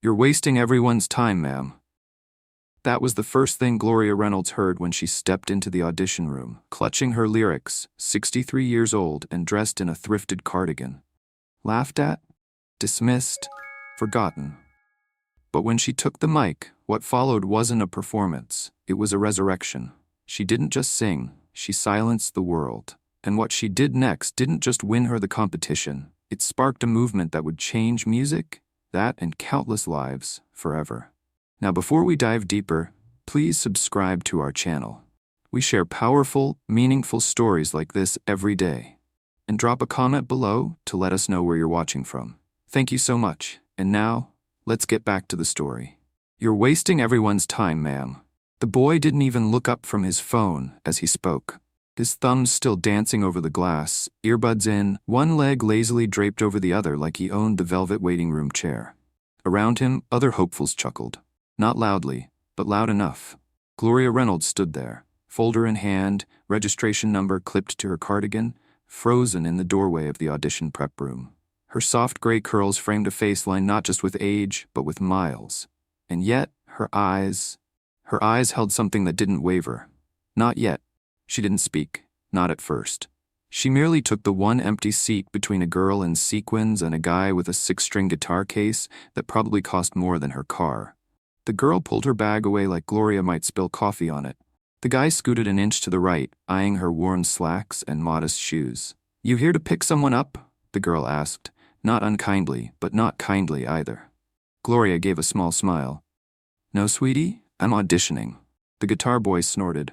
"You're wasting everyone's time, ma'am." That was the first thing Gloria Reynolds heard when she stepped into the audition room, clutching her lyrics, 63 years old and dressed in a thrifted cardigan. Laughed at? Dismissed? Forgotten? But when she took the mic, what followed wasn't a performance, it was a resurrection. She didn't just sing, she silenced the world. And what she did next didn't just win her the competition, it sparked a movement that would change music, that and countless lives, forever. Now before we dive deeper, please subscribe to our channel. We share powerful, meaningful stories like this every day. And drop a comment below to let us know where you're watching from. Thank you so much, and now, let's get back to the story. "You're wasting everyone's time, ma'am." The boy didn't even look up from his phone as he spoke. His thumbs still dancing over the glass, earbuds in, one leg lazily draped over the other like he owned the velvet waiting room chair. Around him, other hopefuls chuckled. Not loudly, but loud enough. Gloria Reynolds stood there, folder in hand, registration number clipped to her cardigan, frozen in the doorway of the audition prep room. Her soft gray curls framed a face lined not just with age, but with miles. And yet, her eyes held something that didn't waver. Not yet. She didn't speak, not at first. She merely took the one empty seat between a girl in sequins and a guy with a 6-string guitar case that probably cost more than her car. The girl pulled her bag away like Gloria might spill coffee on it. The guy scooted an inch to the right, eyeing her worn slacks and modest shoes. "You here to pick someone up?" the girl asked, not unkindly, but not kindly either. Gloria gave a small smile. "No, sweetie, I'm auditioning." The guitar boy snorted.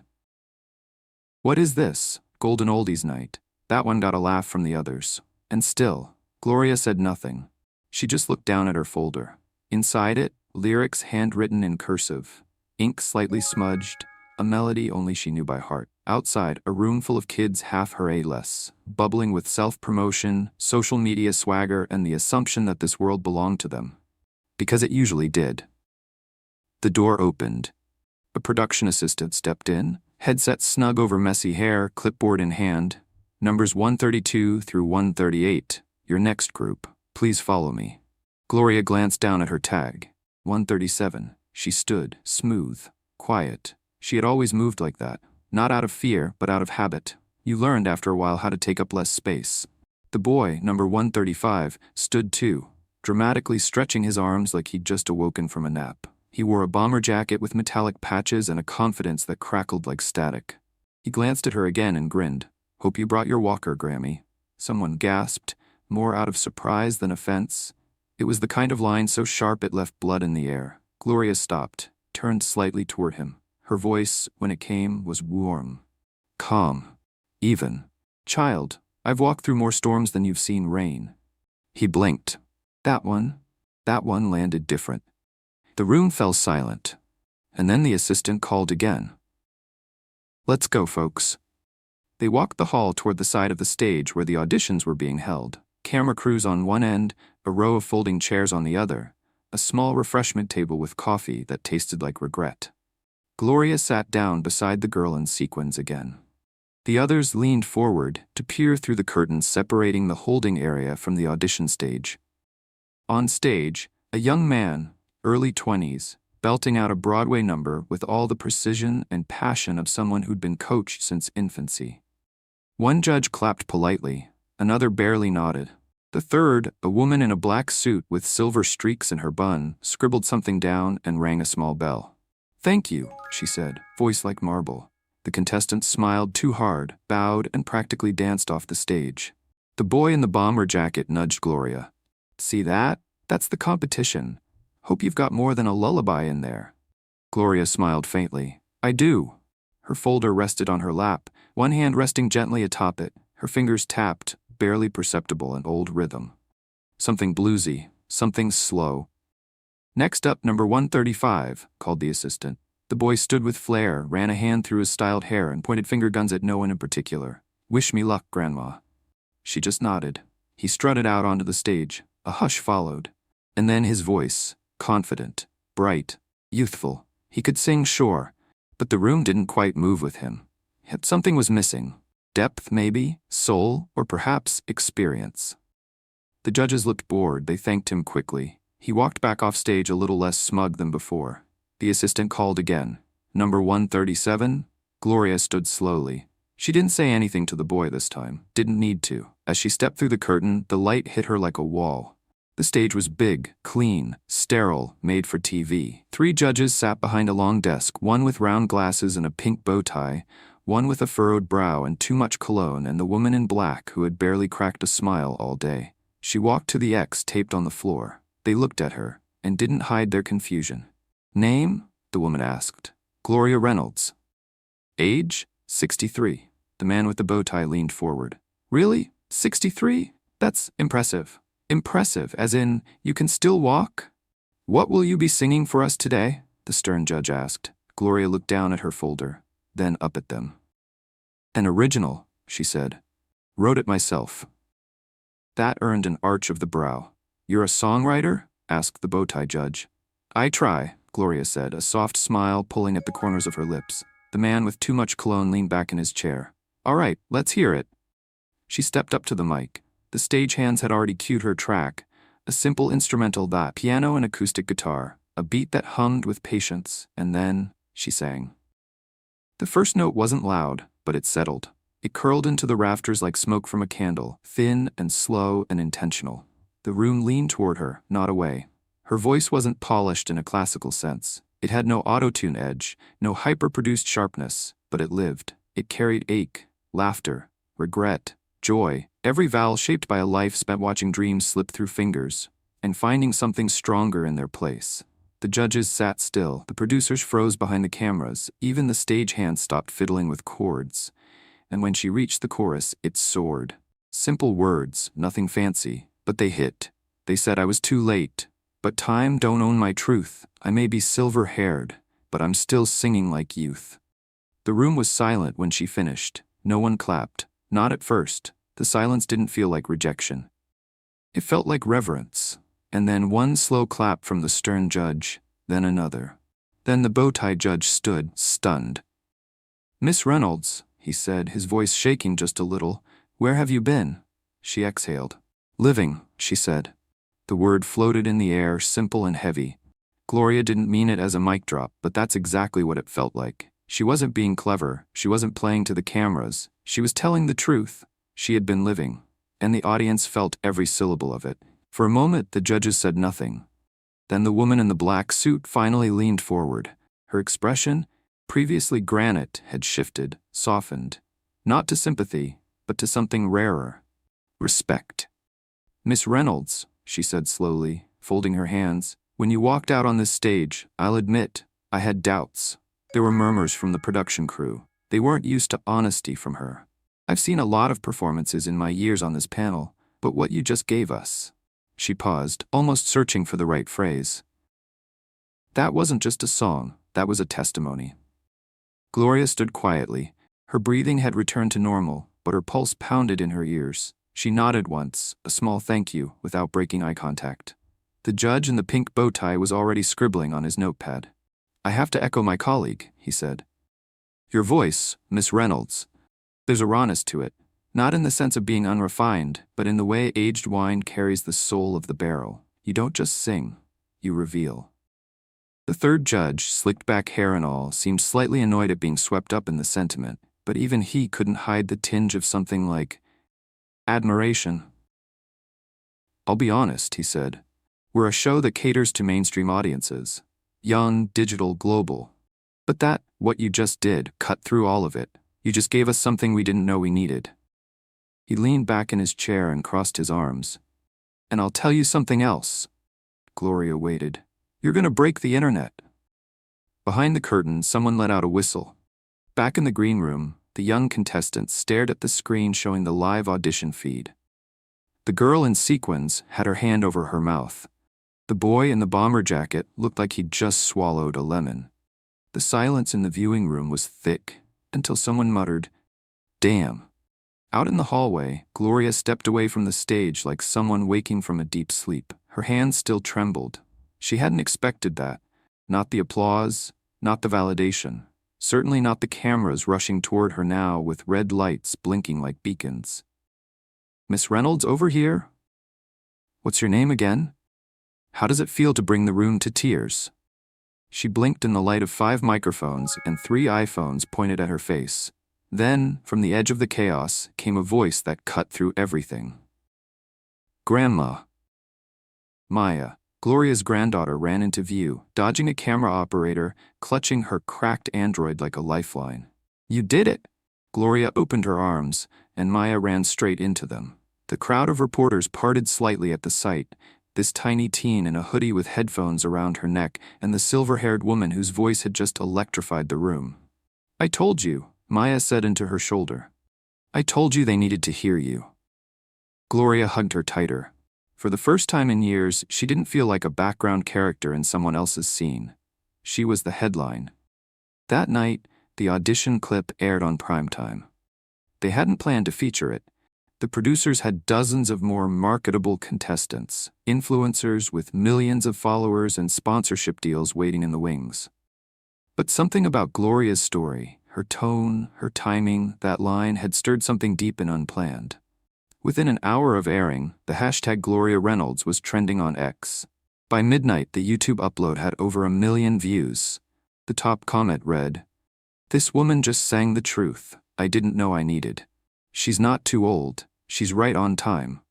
"What is this? Golden Oldies night?" That one got a laugh from the others. And still, Gloria said nothing. She just looked down at her folder. Inside it, lyrics handwritten in cursive, ink slightly smudged, a melody only she knew by heart. Outside, a room full of kids half her age, bubbling with self-promotion, social media swagger, and the assumption that this world belonged to them. Because it usually did. The door opened. A production assistant stepped in, headset snug over messy hair, clipboard in hand. "Numbers 132 through 138, your next group. Please follow me." Gloria glanced down at her tag. 137. She stood, smooth, quiet. She had always moved like that. Not out of fear, but out of habit. You learned after a while how to take up less space. The boy, number 135, stood too, dramatically stretching his arms like he'd just awoken from a nap. He wore a bomber jacket with metallic patches and a confidence that crackled like static. He glanced at her again and grinned. "Hope you brought your walker, Grammy." Someone gasped, more out of surprise than offense. It was the kind of line so sharp it left blood in the air. Gloria stopped, turned slightly toward him. Her voice, when it came, was warm, calm, even. "Child, I've walked through more storms than you've seen rain." He blinked. That one landed different. The room fell silent, and then the assistant called again. "Let's go, folks." They walked the hall toward the side of the stage where the auditions were being held. Camera crews on one end, a row of folding chairs on the other, a small refreshment table with coffee that tasted like regret. Gloria sat down beside the girl in sequins again. The others leaned forward to peer through the curtains separating the holding area from the audition stage. On stage, a young man, early 20s, belting out a Broadway number with all the precision and passion of someone who'd been coached since infancy. One judge clapped politely, another barely nodded. The third, a woman in a black suit with silver streaks in her bun, scribbled something down and rang a small bell. "Thank you," she said, voice like marble. The contestant smiled too hard, bowed, and practically danced off the stage. The boy in the bomber jacket nudged Gloria. "See that? That's the competition. Hope you've got more than a lullaby in there." Gloria smiled faintly. "I do." Her folder rested on her lap, one hand resting gently atop it. Her fingers tapped, barely perceptible, an old rhythm. Something bluesy, something slow. "Next up, number 135, called the assistant. The boy stood with flair, ran a hand through his styled hair, and pointed finger guns at no one in particular. "Wish me luck, Grandma." She just nodded. He strutted out onto the stage. A hush followed. And then his voice, confident, bright, youthful. He could sing, sure, but the room didn't quite move with him. Yet something was missing. Depth, maybe, soul, or perhaps experience. The judges looked bored. They thanked him quickly. He walked back off stage a little less smug than before. The assistant called again. Number 137? Gloria stood slowly. She didn't say anything to the boy this time. Didn't need to. As she stepped through the curtain, the light hit her like a wall. The stage was big, clean, sterile, made for TV. 3 judges sat behind a long desk, one with round glasses and a pink bow tie, one with a furrowed brow and too much cologne, and the woman in black who had barely cracked a smile all day. She walked to the X taped on the floor. They looked at her, and didn't hide their confusion. Name? The woman asked. Gloria Reynolds. Age? 63. The man with the bow tie leaned forward. Really? 63? That's impressive. Impressive, as in, you can still walk? What will you be singing for us today? The stern judge asked. Gloria looked down at her folder, then up at them. An original, she said. Wrote it myself. That earned an arch of the brow. You're a songwriter? Asked the bow tie judge. I try, Gloria said, a soft smile pulling at the corners of her lips. The man with too much cologne leaned back in his chair. All right, let's hear it. She stepped up to the mic. The stagehands had already cued her track, a simple instrumental that piano and acoustic guitar, a beat that hummed with patience, and then she sang. The first note wasn't loud, but it settled. It curled into the rafters like smoke from a candle, thin and slow and intentional. The room leaned toward her, not away. Her voice wasn't polished in a classical sense. It had no auto-tune edge, no hyper-produced sharpness, but it lived. It carried ache, laughter, regret, joy, every vowel shaped by a life spent watching dreams slip through fingers, and finding something stronger in their place. The judges sat still, the producers froze behind the cameras, even the stagehands stopped fiddling with chords. And when she reached the chorus, it soared. Simple words, nothing fancy, but they hit. They said I was too late, but time don't own my truth. I may be silver-haired, but I'm still singing like youth. The room was silent when she finished. No one clapped. Not at first. The silence didn't feel like rejection. It felt like reverence. And then one slow clap from the stern judge, then another. Then the bow-tie judge stood, stunned. Miss Reynolds, he said, his voice shaking just a little, where have you been? She exhaled. Living, she said. The word floated in the air, simple and heavy. Gloria didn't mean it as a mic drop, but that's exactly what it felt like. She wasn't being clever, she wasn't playing to the cameras, she was telling the truth. She had been living, and the audience felt every syllable of it. For a moment, the judges said nothing. Then the woman in the black suit finally leaned forward. Her expression, previously granite, had shifted, softened. Not to sympathy, but to something rarer. Respect. Miss Reynolds, she said slowly, folding her hands, when you walked out on this stage, I'll admit, I had doubts. There were murmurs from the production crew. They weren't used to honesty from her. I've seen a lot of performances in my years on this panel, but what you just gave us. She paused, almost searching for the right phrase. That wasn't just a song, that was a testimony. Gloria stood quietly. Her breathing had returned to normal, but her pulse pounded in her ears. She nodded once, a small thank you, without breaking eye contact. The judge in the pink bow tie was already scribbling on his notepad. I have to echo my colleague, he said. Your voice, Miss Reynolds. There's a rawness to it, not in the sense of being unrefined, but in the way aged wine carries the soul of the barrel. You don't just sing, you reveal. The third judge, slicked back hair and all, seemed slightly annoyed at being swept up in the sentiment, but even he couldn't hide the tinge of something like admiration. I'll be honest, he said. We're a show that caters to mainstream audiences. Young, digital, global. But that, what you just did, cut through all of it. You just gave us something we didn't know we needed. He leaned back in his chair and crossed his arms. And I'll tell you something else. Gloria waited. You're gonna break the internet. Behind the curtain, someone let out a whistle. Back in the green room, the young contestants stared at the screen showing the live audition feed. The girl in sequins had her hand over her mouth. The boy in the bomber jacket looked like he'd just swallowed a lemon. The silence in the viewing room was thick, until someone muttered, "Damn." Out in the hallway, Gloria stepped away from the stage like someone waking from a deep sleep. Her hands still trembled. She hadn't expected that. Not the applause, not the validation. Certainly not the cameras rushing toward her now with red lights blinking like beacons. Miss Reynolds, over here? What's your name again? How does it feel to bring the room to tears? She blinked in the light of 5 microphones and 3 iPhones pointed at her face. Then, from the edge of the chaos, came a voice that cut through everything. Grandma. Maya, Gloria's granddaughter, ran into view, dodging a camera operator, clutching her cracked android like a lifeline. You did it! Gloria opened her arms, and Maya ran straight into them. The crowd of reporters parted slightly at the sight, this tiny teen in a hoodie with headphones around her neck and the silver-haired woman whose voice had just electrified the room. I told you, Maya said into her shoulder. I told you they needed to hear you. Gloria hugged her tighter. For the first time in years, she didn't feel like a background character in someone else's scene. She was the headline. That night, the audition clip aired on primetime. They hadn't planned to feature it. The producers had dozens of more marketable contestants, influencers with millions of followers and sponsorship deals waiting in the wings. But something about Gloria's story, her tone, her timing, that line had stirred something deep and unplanned. Within an hour of airing, the hashtag Gloria Reynolds was trending on X. By midnight, the YouTube upload had over 1 million views. The top comment read, "This woman just sang the truth I didn't know I needed. She's not too old. She's right on time."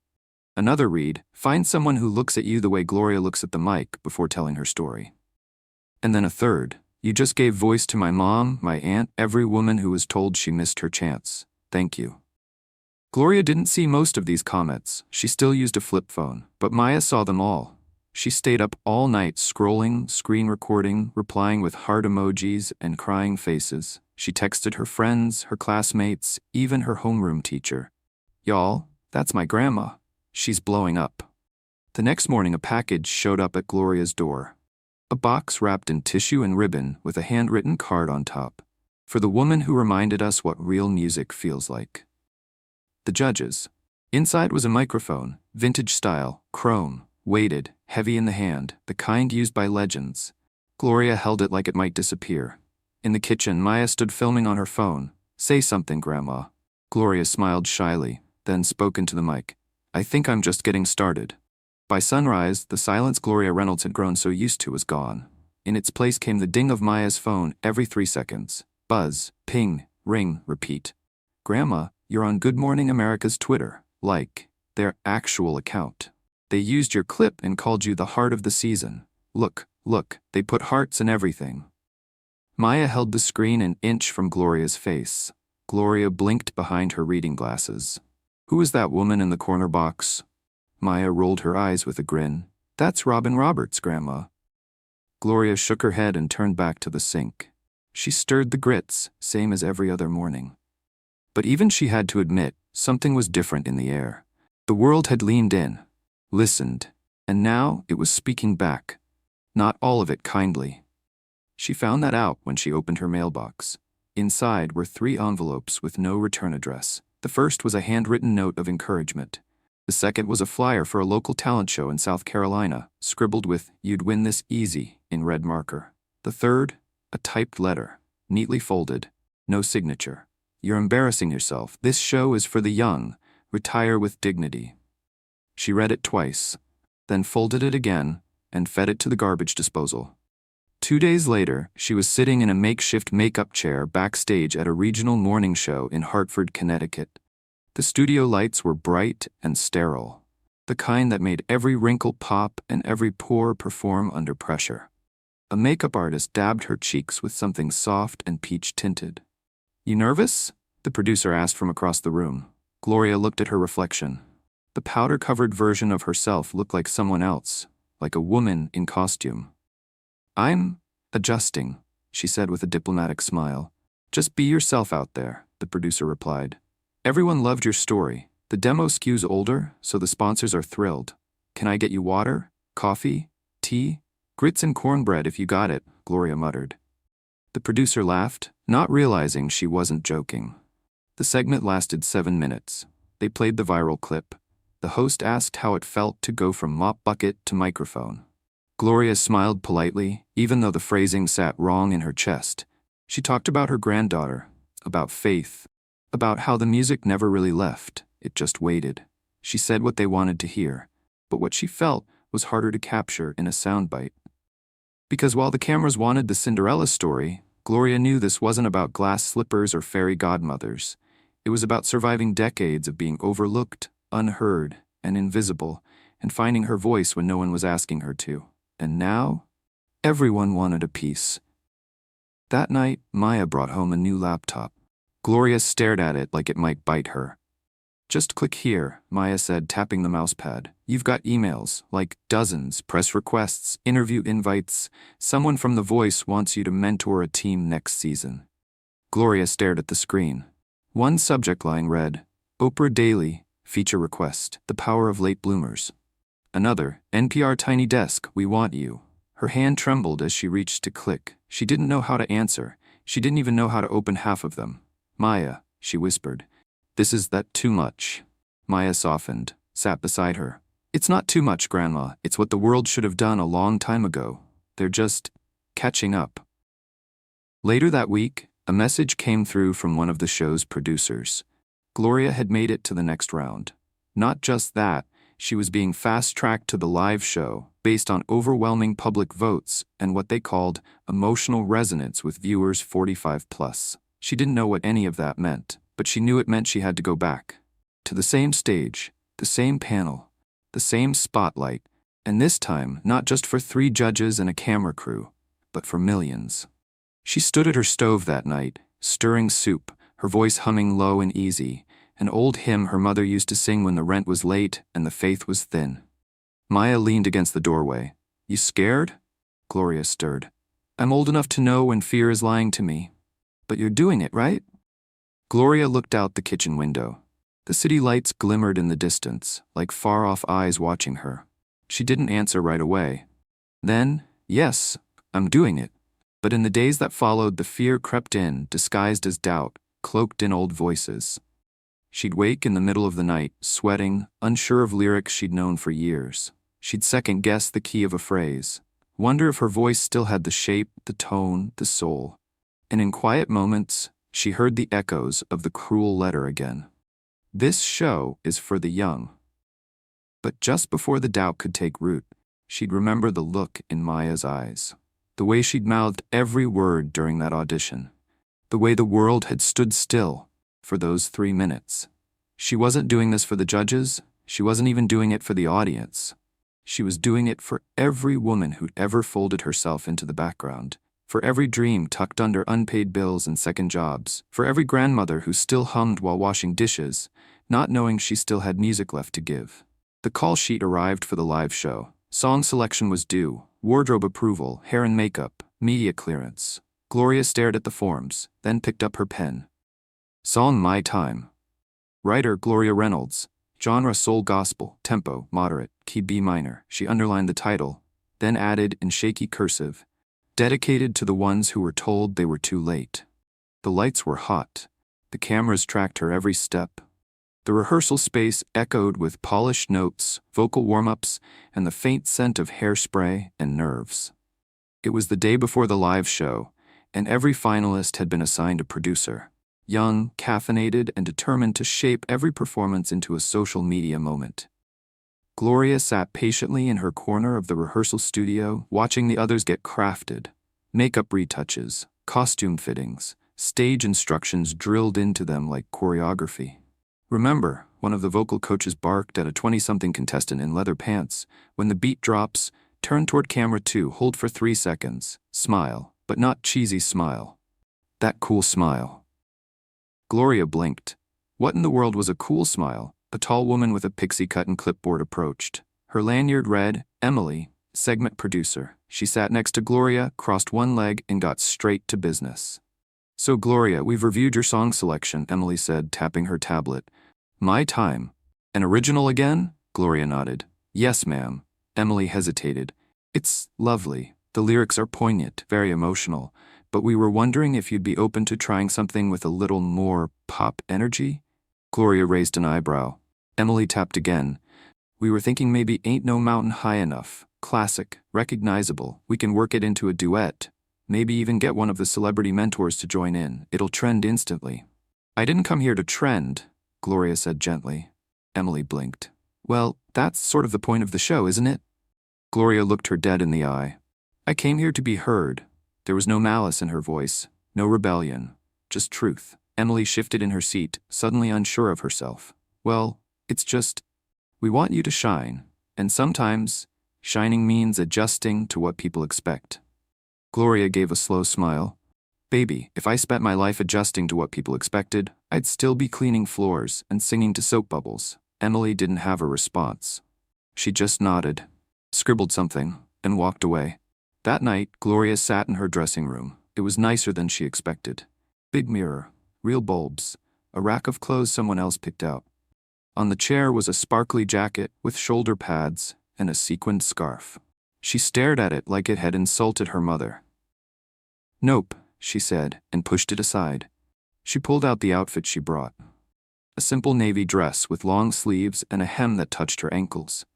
Another read, "Find someone who looks at you the way Gloria looks at the mic before telling her story." And then a third, "You just gave voice to my mom, my aunt, every woman who was told she missed her chance. Thank you." Gloria didn't see most of these comments. She still used a flip phone, but Maya saw them all. She stayed up all night scrolling, screen recording, replying with heart emojis and crying faces. She texted her friends, her classmates, even her homeroom teacher. "Y'all, that's my grandma. She's blowing up." The next morning, a package showed up at Gloria's door. A box wrapped in tissue and ribbon with a handwritten card on top. "For the woman who reminded us what real music feels like." The judges. Inside was a microphone, vintage style, chrome, weighted, heavy in the hand, the kind used by legends. Gloria held it like it might disappear. In the kitchen, Maya stood filming on her phone. "Say something, Grandma." Gloria smiled shyly, then spoke into the mic. "I think I'm just getting started." By sunrise, the silence Gloria Reynolds had grown so used to was gone. In its place came the ding of Maya's phone every 3 seconds. Buzz, ping, ring, repeat. "Grandma, you're on Good Morning America's Twitter." Like, their actual account. "They used your clip and called you the heart of the season. Look, they put hearts in everything." Maya held the screen an inch from Gloria's face. Gloria blinked behind her reading glasses. "Who is that woman in the corner box?" Maya rolled her eyes with a grin. "That's Robin Roberts, Grandma." Gloria shook her head and turned back to the sink. She stirred the grits, same as every other morning. But even she had to admit, something was different in the air. The world had leaned in, listened, and now it was speaking back. Not all of it kindly. She found that out when she opened her mailbox. Inside were 3 envelopes with no return address. The first was a handwritten note of encouragement. The second was a flyer for a local talent show in South Carolina, scribbled with "You'd win this easy" in red marker. The third, a typed letter, neatly folded, no signature. "You're embarrassing yourself. This show is for the young. Retire with dignity." She read it twice, then folded it again and fed it to the garbage disposal. 2 days later, she was sitting in a makeshift makeup chair backstage at a regional morning show in Hartford, Connecticut. The studio lights were bright and sterile, the kind that made every wrinkle pop and every pore perform under pressure. A makeup artist dabbed her cheeks with something soft and peach-tinted. "You nervous?" the producer asked from across the room. Gloria looked at her reflection. The powder-covered version of herself looked like someone else, like a woman in costume. "I'm adjusting," she said with a diplomatic smile. "Just be yourself out there," the producer replied. "Everyone loved your story. The demo skews older, so the sponsors are thrilled. Can I get you water, coffee, tea, grits and cornbread if you got it?" Gloria muttered. The producer laughed, not realizing she wasn't joking. The segment lasted 7 minutes. They played the viral clip. The host asked how it felt to go from mop bucket to microphone. Gloria smiled politely, even though the phrasing sat wrong in her chest. She talked about her granddaughter, about faith, about how the music never really left, it just waited. She said what they wanted to hear, but what she felt was harder to capture in a soundbite. Because while the cameras wanted the Cinderella story, Gloria knew this wasn't about glass slippers or fairy godmothers. It was about surviving decades of being overlooked, unheard, and invisible, and finding her voice when no one was asking her to. And now, everyone wanted a piece. That night, Maya brought home a new laptop. Gloria stared at it like it might bite her. "Just click here," Maya said, tapping the mousepad. "You've got emails, like dozens, press requests, interview invites. Someone from The Voice wants you to mentor a team next season." Gloria stared at the screen. One subject line read, "Oprah Daily, feature request, the power of late bloomers." Another, "NPR Tiny Desk, we want you." Her hand trembled as she reached to click. She didn't know how to answer. She didn't even know how to open half of them. "Maya," she whispered. "This is that too much." Maya softened, sat beside her. "It's not too much, Grandma. It's what the world should have done a long time ago. They're just catching up." Later that week, a message came through from one of the show's producers. Gloria had made it to the next round. Not just that, she was being fast-tracked to the live show based on overwhelming public votes and what they called emotional resonance with viewers 45 plus. She didn't know what any of that meant, but she knew it meant she had to go back. To the same stage, the same panel, the same spotlight, and this time not just for 3 judges and a camera crew, but for millions. She stood at her stove that night, stirring soup, her voice humming low and easy, an old hymn her mother used to sing when the rent was late and the faith was thin. Maya leaned against the doorway. "You scared?" Gloria stirred. "I'm old enough to know when fear is lying to me. But you're doing it, right?" Gloria looked out the kitchen window. The city lights glimmered in the distance, like far-off eyes watching her. She didn't answer right away. Then, "Yes, I'm doing it." But in the days that followed, the fear crept in, disguised as doubt, cloaked in old voices. She'd wake in the middle of the night, sweating, unsure of lyrics she'd known for years. She'd second-guess the key of a phrase, wonder if her voice still had the shape, the tone, the soul. And in quiet moments, she heard the echoes of the cruel letter again. "This show is for the young." But just before the doubt could take root, she'd remember the look in Maya's eyes. The way she'd mouthed every word during that audition. The way the world had stood still for those 3 minutes. She wasn't doing this for the judges. She wasn't even doing it for the audience. She was doing it for every woman who'd ever folded herself into the background. For every dream tucked under unpaid bills and second jobs. For every grandmother who still hummed while washing dishes, not knowing she still had music left to give. The call sheet arrived for the live show. Song selection was due, wardrobe approval, hair and makeup, media clearance. Gloria stared at the forms, then picked up her pen. Song My Time. Writer Gloria Reynolds. Genre soul gospel, tempo moderate, key B minor. She underlined the title, then added in shaky cursive, dedicated to the ones who were told they were too late. The lights were hot. The cameras tracked her every step. The rehearsal space echoed with polished notes, vocal warm-ups, and the faint scent of hairspray and nerves. It was the day before the live show, and every finalist had been assigned a producer. Young, caffeinated, and determined to shape every performance into a social media moment. Gloria sat patiently in her corner of the rehearsal studio, watching the others get crafted. Makeup retouches, costume fittings, stage instructions drilled into them like choreography. "Remember," one of the vocal coaches barked at a 20-something contestant in leather pants, "when the beat drops, turn toward camera 2, hold for 3 seconds, smile, but not cheesy smile. That cool smile." Gloria blinked. What in the world was a cool smile? A tall woman with a pixie cut and clipboard approached. Her lanyard read, "Emily, segment producer." She sat next to Gloria, crossed one leg, and got straight to business. "So Gloria, we've reviewed your song selection," Emily said, tapping her tablet. "My Time. An original again?" Gloria nodded. "Yes, ma'am." Emily hesitated. "It's lovely. The lyrics are poignant, very emotional. But we were wondering if you'd be open to trying something with a little more pop energy?" Gloria raised an eyebrow. Emily tapped again. "We were thinking maybe Ain't No Mountain High Enough. Classic, recognizable. We can work it into a duet. Maybe even get one of the celebrity mentors to join in. It'll trend instantly." "I didn't come here to trend," Gloria said gently. Emily blinked. "Well, that's sort of the point of the show, isn't it?" Gloria looked her dead in the eye. I came here to be heard. There was no malice in her voice, no rebellion, just truth. Emily shifted in her seat, suddenly unsure of herself. Well, it's just, we want you to shine, and sometimes, shining means adjusting to what people expect. Gloria gave a slow smile. Baby, if I spent my life adjusting to what people expected, I'd still be cleaning floors and singing to soap bubbles. Emily didn't have a response. She just nodded, scribbled something, and walked away. That night, Gloria sat in her dressing room. It was nicer than she expected. Big mirror, real bulbs, a rack of clothes someone else picked out. On the chair was a sparkly jacket with shoulder pads and a sequined scarf. She stared at it like it had insulted her mother. Nope, she said, and pushed it aside. She pulled out the outfit she brought. A simple navy dress with long sleeves and a hem that touched her ankles.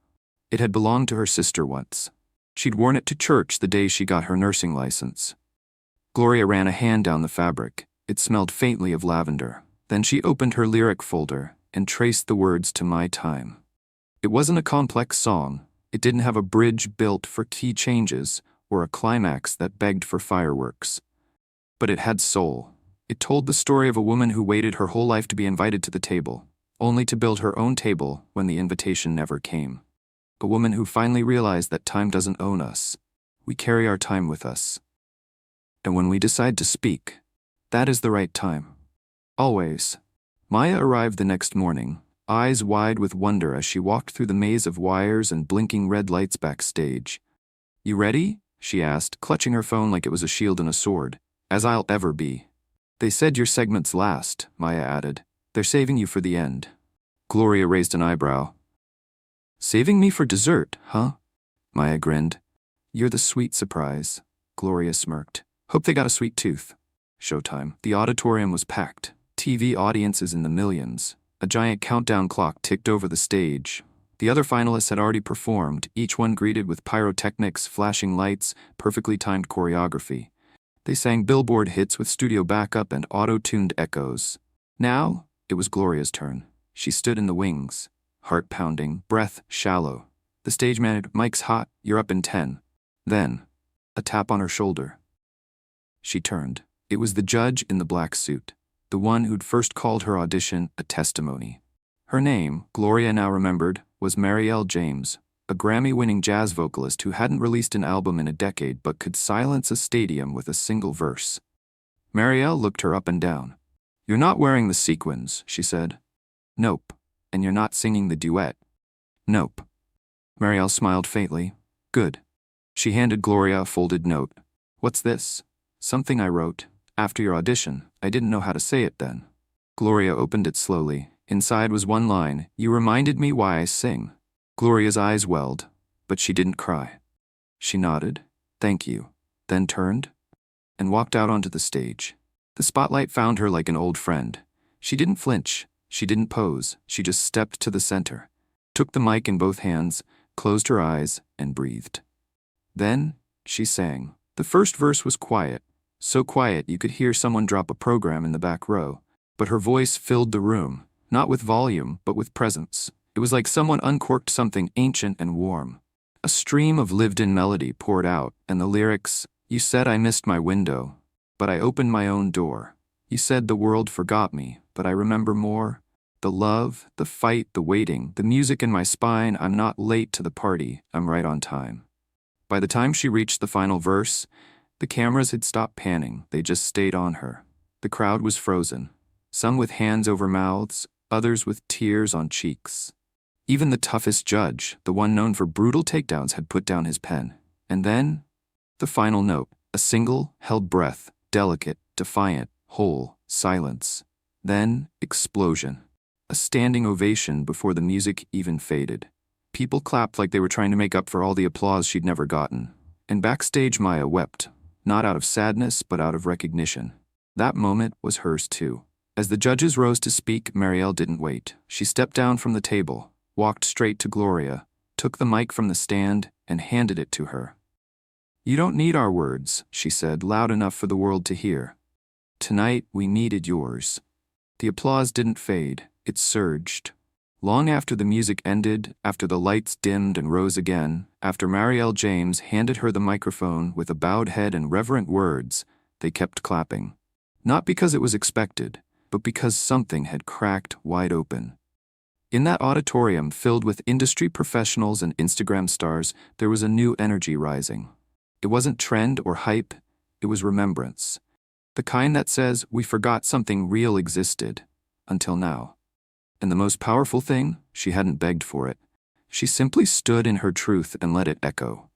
It had belonged to her sister once. She'd worn it to church the day she got her nursing license. Gloria ran a hand down the fabric. It smelled faintly of lavender. Then she opened her lyric folder and traced the words to My Time. It wasn't a complex song. It didn't have a bridge built for key changes or a climax that begged for fireworks. But it had soul. It told the story of a woman who waited her whole life to be invited to the table, only to build her own table when the invitation never came. A woman who finally realized that time doesn't own us. We carry our time with us. And when we decide to speak, that is the right time. Always. Maya arrived the next morning, eyes wide with wonder as she walked through the maze of wires and blinking red lights backstage. You ready? She asked, clutching her phone like it was a shield and a sword. As I'll ever be. They said your segment's last, Maya added. They're saving you for the end. Gloria raised an eyebrow. Saving me for dessert, huh? Maya grinned. You're the sweet surprise. Gloria smirked. Hope they got a sweet tooth. Showtime. The auditorium was packed. TV audiences in the millions. A giant countdown clock ticked over the stage. The other finalists had already performed, each one greeted with pyrotechnics, flashing lights, perfectly timed choreography. They sang Billboard hits with studio backup and auto-tuned echoes. Now, it was Gloria's turn. She stood in the wings, heart pounding, breath shallow. The stage manager, "Mic's hot, you're up in 10. Then, a tap on her shoulder. She turned. It was the judge in the black suit, the one who'd first called her audition a testimony. Her name, Gloria now remembered, was Marielle James, a Grammy-winning jazz vocalist who hadn't released an album in a decade but could silence a stadium with a single verse. Marielle looked her up and down. You're not wearing the sequins, she said. Nope. And you're not singing the duet. Nope. Marielle smiled faintly. Good. She handed Gloria a folded note. What's this? Something I wrote. After your audition, I didn't know how to say it then. Gloria opened it slowly. Inside was one line. You reminded me why I sing. Gloria's eyes welled, but she didn't cry. She nodded. Thank you. Then turned and walked out onto the stage. The spotlight found her like an old friend. She didn't flinch. She didn't pose. She just stepped to the center, took the mic in both hands, closed her eyes, and breathed. Then, she sang. The first verse was quiet, so quiet you could hear someone drop a program in the back row. But her voice filled the room, not with volume, but with presence. It was like someone uncorked something ancient and warm. A stream of lived-in melody poured out, and the lyrics, You said I missed my window, but I opened my own door. You said the world forgot me, but I remember more. The love, the fight, the waiting, the music in my spine. I'm not late to the party, I'm right on time. By the time she reached the final verse, the cameras had stopped panning. They just stayed on her. The crowd was frozen, some with hands over mouths, others with tears on cheeks. Even the toughest judge, the one known for brutal takedowns, had put down his pen. And then, the final note, a single, held breath, delicate, defiant, whole, silence. Then, explosion. A standing ovation before the music even faded. People clapped like they were trying to make up for all the applause she'd never gotten. And backstage Maya wept, not out of sadness but out of recognition. That moment was hers too. As the judges rose to speak, Marielle didn't wait. She stepped down from the table, walked straight to Gloria, took the mic from the stand, and handed it to her. You don't need our words, she said, loud enough for the world to hear. Tonight we needed yours. The applause didn't fade, it surged. Long after the music ended, after the lights dimmed and rose again, after Marielle James handed her the microphone with a bowed head and reverent words, they kept clapping. Not because it was expected, but because something had cracked wide open. In that auditorium filled with industry professionals and Instagram stars, there was a new energy rising. It wasn't trend or hype, it was remembrance. The kind that says we forgot something real existed, until now. And the most powerful thing, she hadn't begged for it. She simply stood in her truth and let it echo.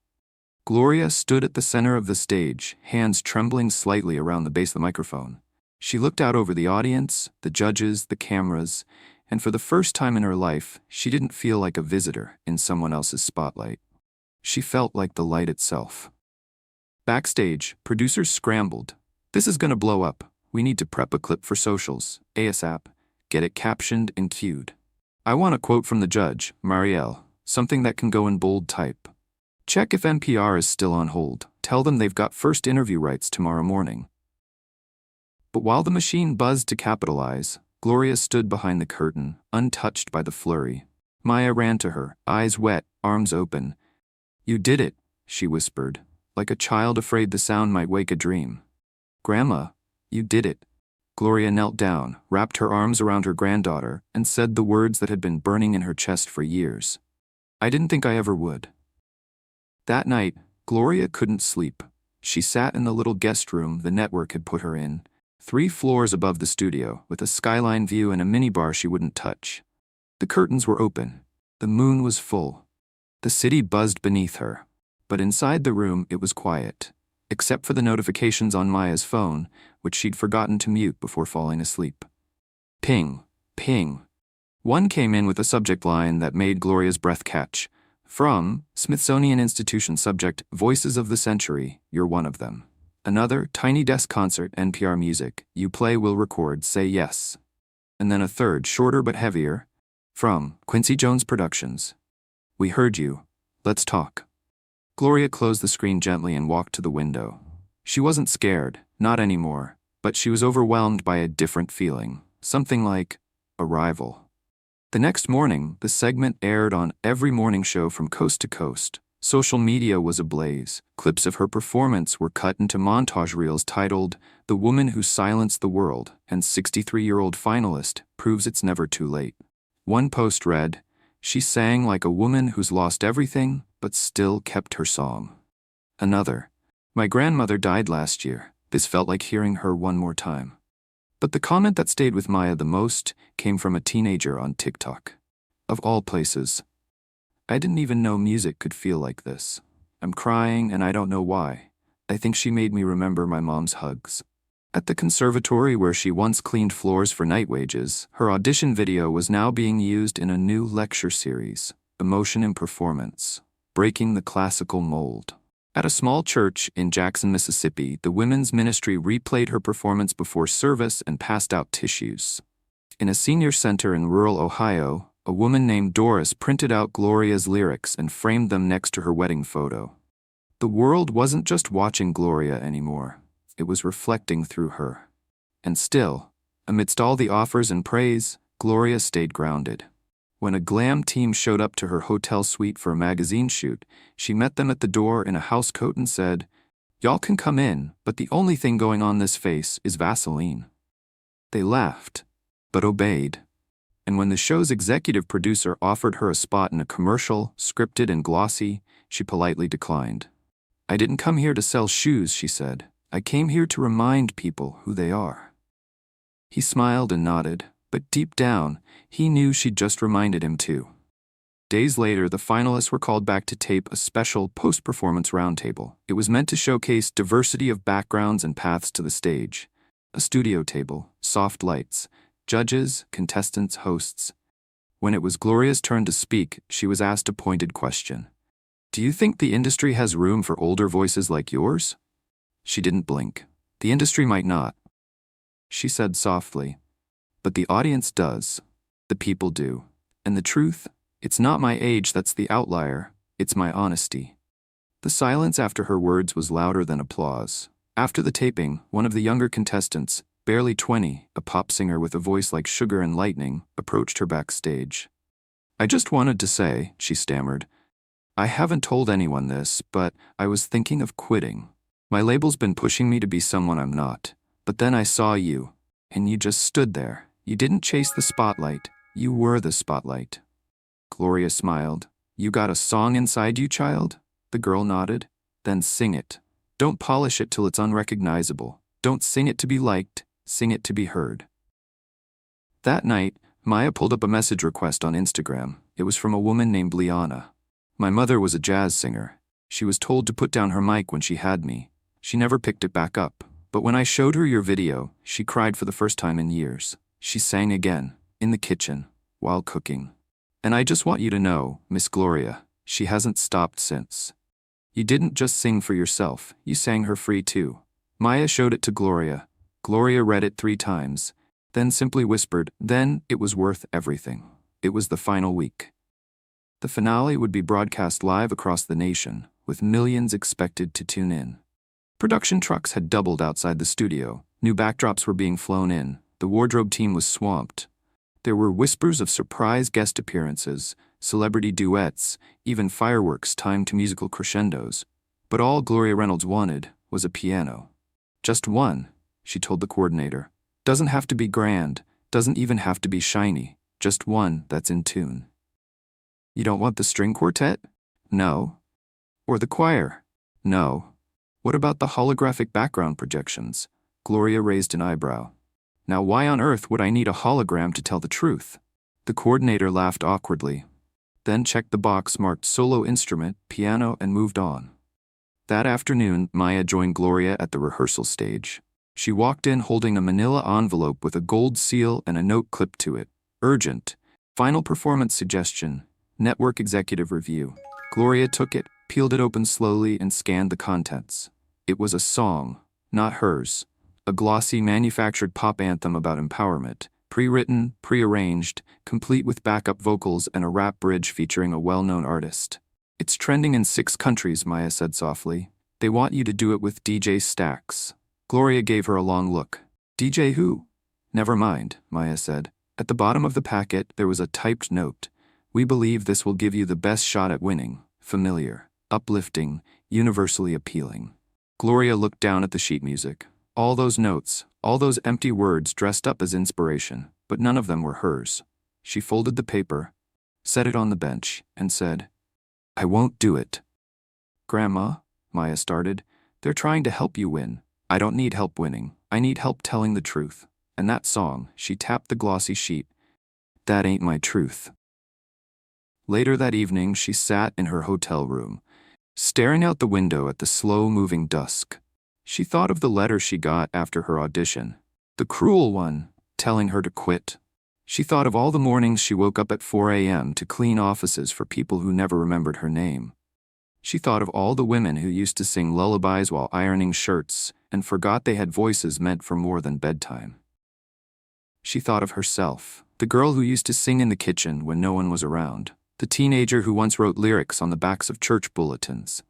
Gloria stood at the center of the stage, hands trembling slightly around the base of the microphone. She looked out over the audience, the judges, the cameras, and for the first time in her life, she didn't feel like a visitor in someone else's spotlight. She felt like the light itself. Backstage, producers scrambled. This is gonna blow up. We need to prep a clip for socials, ASAP, get it captioned and cued. I want a quote from the judge, Marielle, something that can go in bold type. Check if NPR is still on hold. Tell them they've got first interview rights tomorrow morning. But while the machine buzzed to capitalize, Gloria stood behind the curtain, untouched by the flurry. Maya ran to her, eyes wet, arms open. You did it, she whispered, like a child afraid the sound might wake a dream. Grandma, you did it. Gloria knelt down, wrapped her arms around her granddaughter, and said the words that had been burning in her chest for years. I didn't think I ever would. That night, Gloria couldn't sleep. She sat in the little guest room the network had put her in, 3 floors above the studio, with a skyline view and a minibar she wouldn't touch. The curtains were open. The moon was full. The city buzzed beneath her. But inside the room, it was quiet, except for the notifications on Maya's phone, which she'd forgotten to mute before falling asleep. Ping, ping. One came in with a subject line that made Gloria's breath catch. From Smithsonian Institution subject, Voices of the Century, you're one of them. Another, Tiny Desk Concert, NPR Music, you play, will record, say yes. And then a third, shorter but heavier, from Quincy Jones Productions. We heard you. Let's talk. Gloria closed the screen gently and walked to the window. She wasn't scared, not anymore, but she was overwhelmed by a different feeling, something like arrival. The next morning, the segment aired on every morning show from coast to coast. Social media was ablaze. Clips of her performance were cut into montage reels titled, The Woman Who Silenced the World, and 63-year-old finalist proves it's never too late. One post read, she sang like a woman who's lost everything, but still kept her song. Another, my grandmother died last year. This felt like hearing her one more time. But the comment that stayed with Maya the most came from a teenager on TikTok. Of all places. I didn't even know music could feel like this. I'm crying and I don't know why. I think she made me remember my mom's hugs. At the conservatory where she once cleaned floors for night wages, her audition video was now being used in a new lecture series, Emotion in Performance, Breaking the Classical Mold. At a small church in Jackson, Mississippi, the women's ministry replayed her performance before service and passed out tissues. In a senior center in rural Ohio, a woman named Doris printed out Gloria's lyrics and framed them next to her wedding photo. The world wasn't just watching Gloria anymore. It was reflecting through her. And still, amidst all the offers and praise, Gloria stayed grounded. When a glam team showed up to her hotel suite for a magazine shoot, she met them at the door in a housecoat and said, "Y'all can come in, but the only thing going on this face is Vaseline." They laughed, but obeyed. And when the show's executive producer offered her a spot in a commercial, scripted and glossy, she politely declined. "I didn't come here to sell shoes," she said. "I came here to remind people who they are." He smiled and nodded, but deep down, he knew she'd just reminded him too. Days later, the finalists were called back to tape a special post-performance roundtable. It was meant to showcase diversity of backgrounds and paths to the stage. A studio table, soft lights, judges, contestants, hosts. When it was Gloria's turn to speak, she was asked a pointed question. "Do you think the industry has room for older voices like yours?" She didn't blink. "The industry might not," she said softly, "but the audience does. The people do. And the truth, it's not my age that's the outlier, it's my honesty." The silence after her words was louder than applause. After the taping, one of the younger contestants, barely 20, a pop singer with a voice like sugar and lightning, approached her backstage. I just wanted to say, she stammered. I haven't told anyone this, but I was thinking of quitting. My label's been pushing me to be someone I'm not. But then I saw you, and you just stood there. You didn't chase the spotlight. You were the spotlight. Gloria smiled. You got a song inside you, child? The girl nodded. Then sing it. Don't polish it till it's unrecognizable. Don't sing it to be liked, sing it to be heard. That night, Maya pulled up a message request on Instagram. It was from a woman named Liana. My mother was a jazz singer. She was told to put down her mic when she had me. She never picked it back up. But when I showed her your video, she cried for the first time in years. She sang again, in the kitchen, while cooking. And I just want you to know, Miss Gloria, she hasn't stopped since. You didn't just sing for yourself, you sang her free too. Maya showed it to Gloria. Gloria read it 3 times, then simply whispered, then it was worth everything. It was the final week. The finale would be broadcast live across the nation, with millions expected to tune in. Production trucks had doubled outside the studio. New backdrops were being flown in. The wardrobe team was swamped. There were whispers of surprise guest appearances, celebrity duets, even fireworks timed to musical crescendos. But all Gloria Reynolds wanted was a piano. Just one, she told the coordinator. Doesn't have to be grand, doesn't even have to be shiny, just one that's in tune. You don't want the string quartet? No. Or the choir? No. What about the holographic background projections? Gloria raised an eyebrow. Now why on earth would I need a hologram to tell the truth? The coordinator laughed awkwardly, then checked the box marked solo instrument, piano, and moved on. That afternoon, Maya joined Gloria at the rehearsal stage. She walked in holding a manila envelope with a gold seal and a note clipped to it. Urgent. Final performance suggestion. Network executive review. Gloria took it, peeled it open slowly, and scanned the contents. It was a song, not hers. A glossy, manufactured pop anthem about empowerment. Pre-written, pre-arranged, complete with backup vocals and a rap bridge featuring a well-known artist. It's trending in 6 countries, Maya said softly. They want you to do it with DJ Stax. Gloria gave her a long look. DJ who? Never mind, Maya said. At the bottom of the packet, there was a typed note. We believe this will give you the best shot at winning. Familiar, uplifting, universally appealing. Gloria looked down at the sheet music. All those notes, all those empty words dressed up as inspiration, but none of them were hers. She folded the paper, set it on the bench, and said, I won't do it. Grandma, Maya started, they're trying to help you win. I don't need help winning. I need help telling the truth. And that song, she tapped the glossy sheet. That ain't my truth. Later that evening, she sat in her hotel room, staring out the window at the slow-moving dusk. She thought of the letter she got after her audition, the cruel one, telling her to quit. She thought of all the mornings she woke up at 4 a.m. to clean offices for people who never remembered her name. She thought of all the women who used to sing lullabies while ironing shirts and forgot they had voices meant for more than bedtime. She thought of herself, the girl who used to sing in the kitchen when no one was around. The teenager who once wrote lyrics on the backs of church bulletins.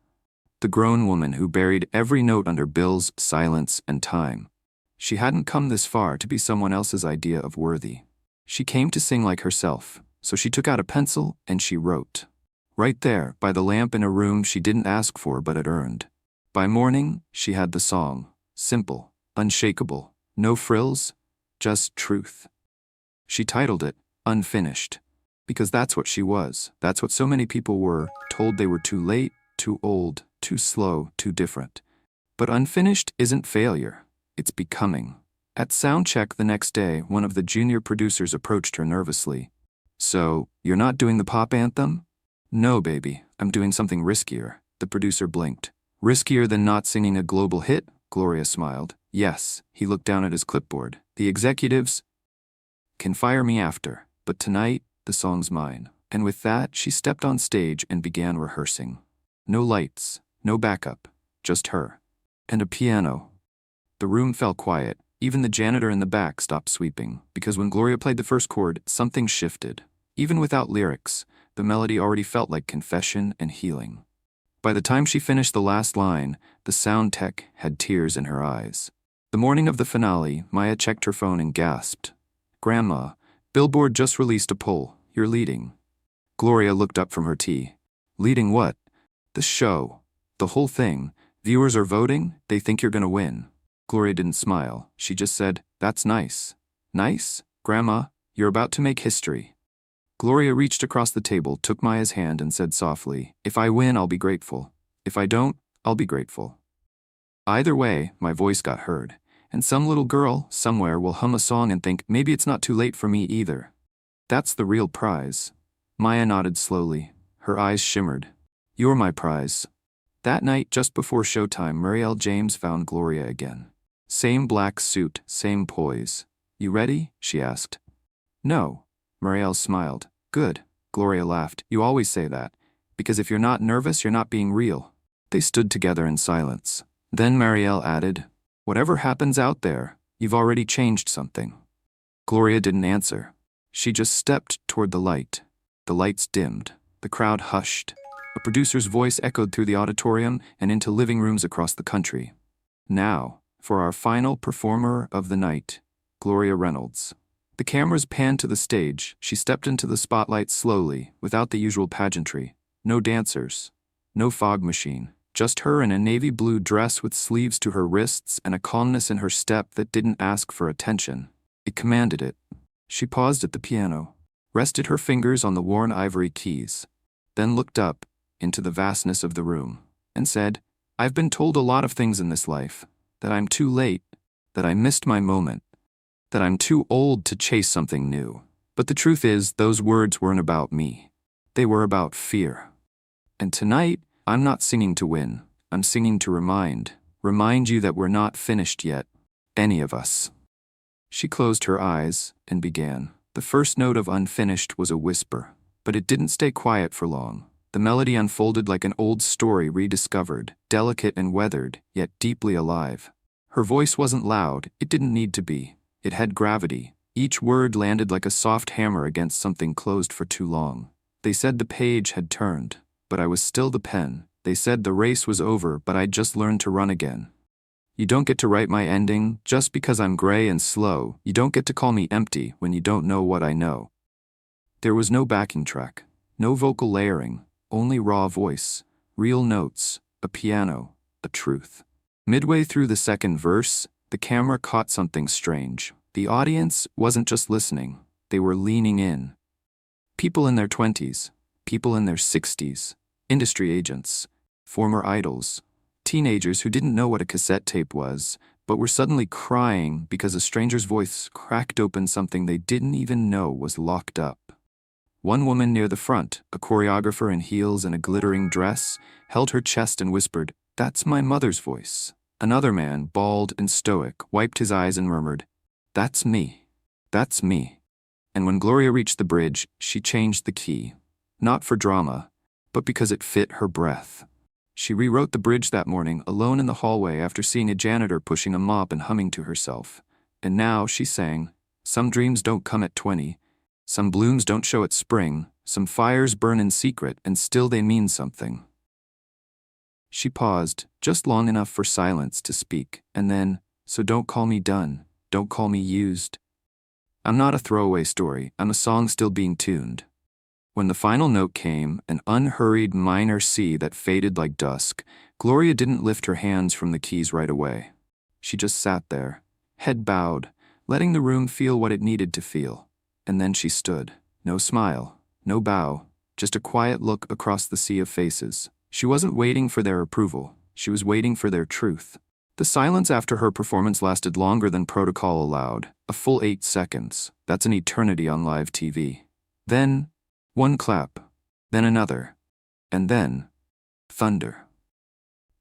The grown woman who buried every note under bills, silence, and time. She hadn't come this far to be someone else's idea of worthy. She came to sing like herself, so she took out a pencil and she wrote. Right there, by the lamp in a room she didn't ask for but had earned. By morning, she had the song. Simple, unshakable, no frills, just truth. She titled it, Unfinished. Because that's what she was. That's what so many people were, told they were too late, too old, too slow, too different. But unfinished isn't failure. It's becoming. At sound check the next day, one of the junior producers approached her nervously. So, you're not doing the pop anthem? No, baby, I'm doing something riskier. The producer blinked. Riskier than not singing a global hit? Gloria smiled. Yes, he looked down at his clipboard. The executives can fire me after, but tonight, the song's mine. And with that, she stepped on stage and began rehearsing. No lights, no backup, just her. And a piano. The room fell quiet. Even the janitor in the back stopped sweeping, because when Gloria played the first chord, something shifted. Even without lyrics, the melody already felt like confession and healing. By the time she finished the last line, the sound tech had tears in her eyes. The morning of the finale, Maya checked her phone and gasped. Grandma, Billboard just released a poll. You're leading. Gloria looked up from her tea. Leading what? The show. The whole thing. Viewers are voting, they think you're gonna win. Gloria didn't smile. She just said, "That's nice." "Nice? Grandma, you're about to make history." Gloria reached across the table, took Maya's hand, and said softly, "If I win, I'll be grateful. If I don't, I'll be grateful." Either way, my voice got heard, and some little girl somewhere will hum a song and think, maybe it's not too late for me either. That's the real prize. Maya nodded slowly. Her eyes shimmered. "You're my prize." That night, just before showtime, Muriel James found Gloria again. Same black suit, same poise. "You ready?" she asked. "No." Muriel smiled. "Good." Gloria laughed. "You always say that. Because if you're not nervous, you're not being real." They stood together in silence. Then Muriel added, "Whatever happens out there, you've already changed something." Gloria didn't answer. She just stepped toward the light. The lights dimmed. The crowd hushed. A producer's voice echoed through the auditorium and into living rooms across the country. "Now, for our final performer of the night, Gloria Reynolds." The cameras panned to the stage. She stepped into the spotlight slowly, without the usual pageantry. No dancers. No fog machine. Just her in a navy blue dress with sleeves to her wrists and a calmness in her step that didn't ask for attention. It commanded it. She paused at the piano, rested her fingers on the worn ivory keys, then looked up into the vastness of the room, and said, "I've been told a lot of things in this life. That I'm too late, that I missed my moment, that I'm too old to chase something new. But the truth is, those words weren't about me. They were about fear. And tonight, I'm not singing to win. I'm singing to remind you that we're not finished yet. Any of us." She closed her eyes and began. The first note of unfinished was a whisper, but it didn't stay quiet for long. The melody unfolded like an old story rediscovered, delicate and weathered, yet deeply alive. Her voice wasn't loud, it didn't need to be. It had gravity. Each word landed like a soft hammer against something closed for too long. They said the page had turned, but I was still the pen. They said the race was over, but I'd just learned to run again. You don't get to write my ending just because I'm gray and slow. You don't get to call me empty when you don't know what I know. There was no backing track, no vocal layering, only raw voice, real notes, a piano, a truth. Midway through the second verse, the camera caught something strange. The audience wasn't just listening, they were leaning in. People in their 20s, people in their 60s, industry agents, former idols, teenagers who didn't know what a cassette tape was, but were suddenly crying because a stranger's voice cracked open something they didn't even know was locked up. One woman near the front, a choreographer in heels and a glittering dress, held her chest and whispered, "That's my mother's voice." Another man, bald and stoic, wiped his eyes and murmured, "That's me. That's me." And when Gloria reached the bridge, she changed the key. Not for drama, but because it fit her breath. She rewrote the bridge that morning, alone in the hallway after seeing a janitor pushing a mop and humming to herself. And now she sang, "Some dreams don't come at 20. Some blooms don't show at spring. Some fires burn in secret, and still they mean something." She paused, just long enough for silence to speak, and then, "So don't call me done. Don't call me used. I'm not a throwaway story. I'm a song still being tuned." When the final note came, an unhurried minor C that faded like dusk, Gloria didn't lift her hands from the keys right away. She just sat there, head bowed, letting the room feel what it needed to feel. And then she stood. No smile, no bow, just a quiet look across the sea of faces. She wasn't waiting for their approval. She was waiting for their truth. The silence after her performance lasted longer than protocol allowed, a full 8 seconds. That's an eternity on live TV. Then, one clap, then another, and then, thunder.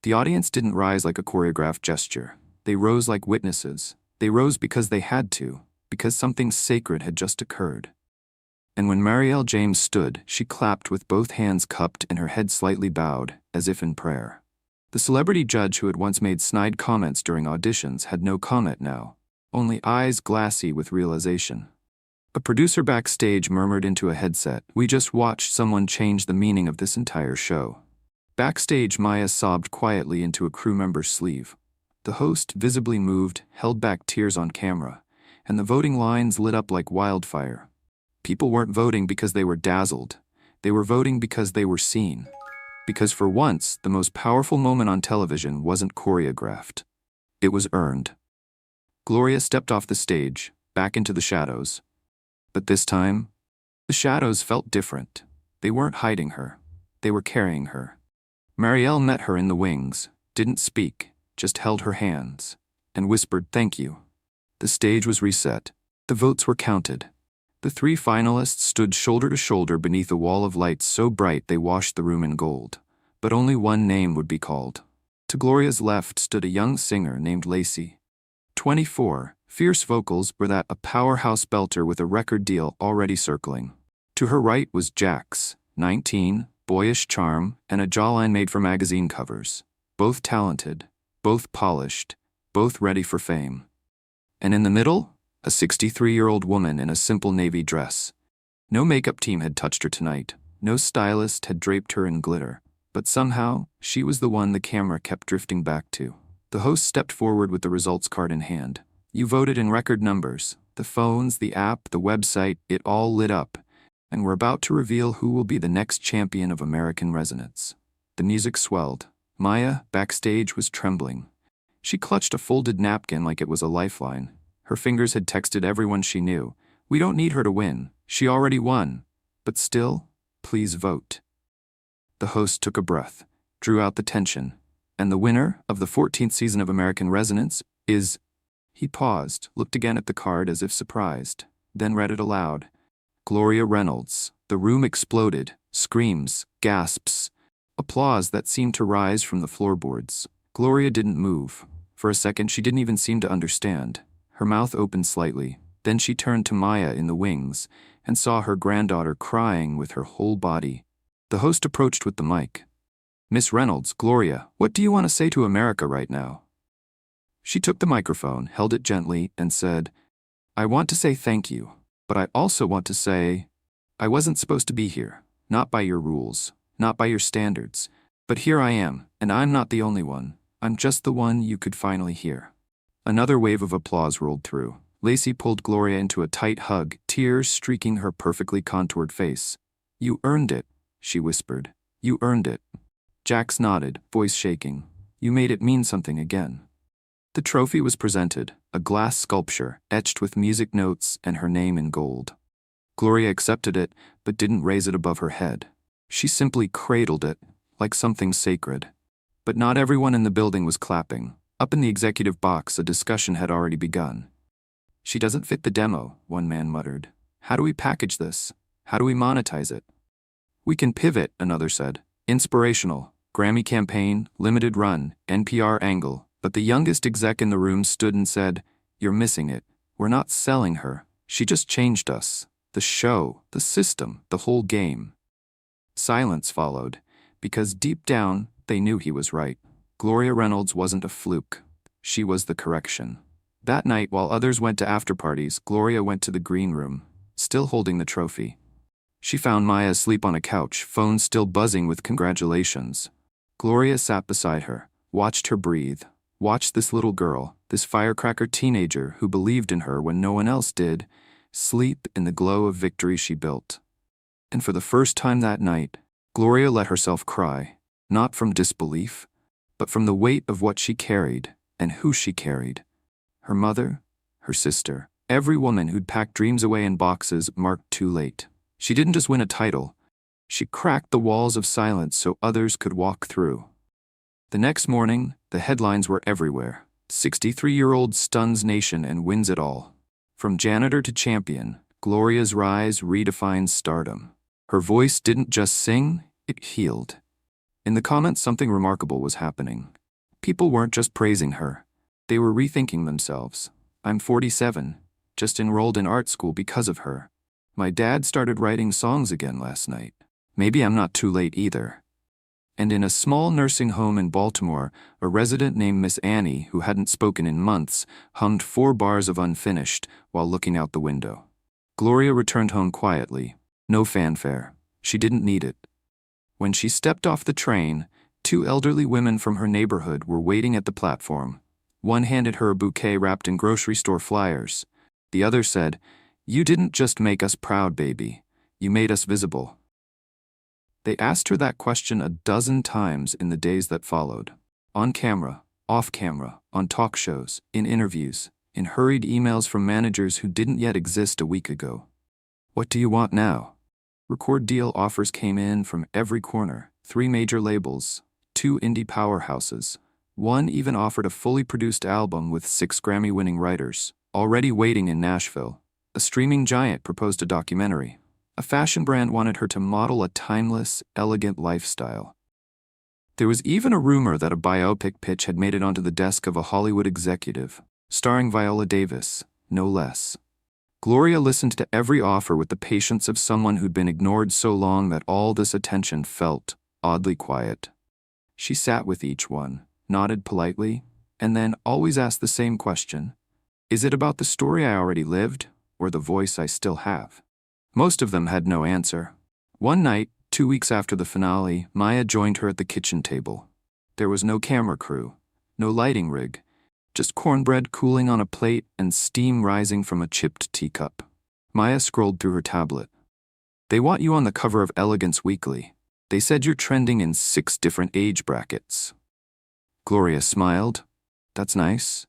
The audience didn't rise like a choreographed gesture. They rose like witnesses. They rose because they had to, because something sacred had just occurred. And when Muriel James stood, she clapped with both hands cupped and her head slightly bowed, as if in prayer. The celebrity judge who had once made snide comments during auditions had no comment now, only eyes glassy with realization. A producer backstage murmured into a headset, "We just watched someone change the meaning of this entire show." Backstage, Maya sobbed quietly into a crew member's sleeve. The host, visibly moved, held back tears on camera, and the voting lines lit up like wildfire. People weren't voting because they were dazzled. They were voting because they were seen. Because for once, the most powerful moment on television wasn't choreographed. It was earned. Gloria stepped off the stage, back into the shadows. But this time, the shadows felt different. They weren't hiding her. They were carrying her. Marielle met her in the wings, didn't speak, just held her hands, and whispered thank you. The stage was reset. The votes were counted. The 3 finalists stood shoulder to shoulder beneath a wall of lights so bright they washed the room in gold. But only one name would be called. To Gloria's left stood a young singer named Lacey. 24, fierce vocals were that a powerhouse belter with a record deal already circling. To her right was Jax, 19, boyish charm, and a jawline made for magazine covers. Both talented, both polished, both ready for fame. And in the middle, a 63-year-old woman in a simple navy dress. No makeup team had touched her tonight. No stylist had draped her in glitter. But somehow, she was the one the camera kept drifting back to. The host stepped forward with the results card in hand. You voted in record numbers. The phones, the app, the website, it all lit up. And we're about to reveal who will be the next champion of American resonance. The music swelled. Maya, backstage, was trembling. She clutched a folded napkin like it was a lifeline. Her fingers had texted everyone she knew. We don't need her to win. She already won. But still, please vote. The host took a breath, drew out the tension. And the winner of the 14th season of American Resonance is... He paused, looked again at the card as if surprised, then read it aloud. Gloria Reynolds. The room exploded. Screams, gasps, applause that seemed to rise from the floorboards. Gloria didn't move. For a second, she didn't even seem to understand. Her mouth opened slightly. Then she turned to Maya in the wings and saw her granddaughter crying with her whole body. The host approached with the mic. Miss Reynolds, Gloria, what do you want to say to America right now? She took the microphone, held it gently, and said, I want to say thank you. But I also want to say, I wasn't supposed to be here, not by your rules, not by your standards, but here I am, and I'm not the only one. I'm just the one you could finally hear. Another wave of applause rolled through. Lacey pulled Gloria into a tight hug, tears streaking her perfectly contoured face. You earned it, she whispered. You earned it. Jax nodded, voice shaking. You made it mean something again. The trophy was presented, a glass sculpture, etched with music notes and her name in gold. Gloria accepted it, but didn't raise it above her head. She simply cradled it, like something sacred. But not everyone in the building was clapping. Up in the executive box, a discussion had already begun. She doesn't fit the demo, one man muttered. How do we package this? How do we monetize it? We can pivot, another said. Inspirational, Grammy campaign, limited run, NPR angle. But the youngest exec in the room stood and said, You're missing it. We're not selling her. She just changed us. The show, the system, the whole game. Silence followed, because deep down, they knew he was right. Gloria Reynolds wasn't a fluke. She was the correction. That night, while others went to after-parties, Gloria went to the green room, still holding the trophy. She found Maya asleep on a couch, phone still buzzing with congratulations. Gloria sat beside her, watched her breathe. Watch this little girl, this firecracker teenager who believed in her when no one else did, sleep in the glow of victory she built. And for the first time that night, Gloria let herself cry, not from disbelief, but from the weight of what she carried and who she carried. Her mother, her sister, every woman who'd packed dreams away in boxes marked too late. She didn't just win a title, she cracked the walls of silence so others could walk through. The next morning, the headlines were everywhere. 63-year-old stuns nation and wins it all. From janitor to champion, Gloria's rise redefined stardom. Her voice didn't just sing, it healed. In the comments, something remarkable was happening. People weren't just praising her. They were rethinking themselves. I'm 47, just enrolled in art school because of her. My dad started writing songs again last night. Maybe I'm not too late either. And in a small nursing home in Baltimore, a resident named Miss Annie, who hadn't spoken in months, hummed 4 bars of Unfinished while looking out the window. Gloria returned home quietly. No fanfare. She didn't need it. When she stepped off the train, 2 elderly women from her neighborhood were waiting at the platform. One handed her a bouquet wrapped in grocery store flyers. The other said, You didn't just make us proud, baby. You made us visible. They asked her that question a dozen times in the days that followed. On camera, off camera, on talk shows, in interviews, in hurried emails from managers who didn't yet exist a week ago. What do you want now? Record deal offers came in from every corner. 3 major labels, 2 indie powerhouses. One even offered a fully produced album with 6 Grammy-winning writers, already waiting in Nashville. A streaming giant proposed a documentary. A fashion brand wanted her to model a timeless, elegant lifestyle. There was even a rumor that a biopic pitch had made it onto the desk of a Hollywood executive, starring Viola Davis, no less. Gloria listened to every offer with the patience of someone who'd been ignored so long that all this attention felt oddly quiet. She sat with each one, nodded politely, and then always asked the same question. Is it about the story I already lived, or the voice I still have? Most of them had no answer. One night, 2 weeks after the finale, Maya joined her at the kitchen table. There was no camera crew, no lighting rig, just cornbread cooling on a plate and steam rising from a chipped teacup. Maya scrolled through her tablet. They want you on the cover of Elegance Weekly. They said you're trending in 6 different age brackets. Gloria smiled. That's nice.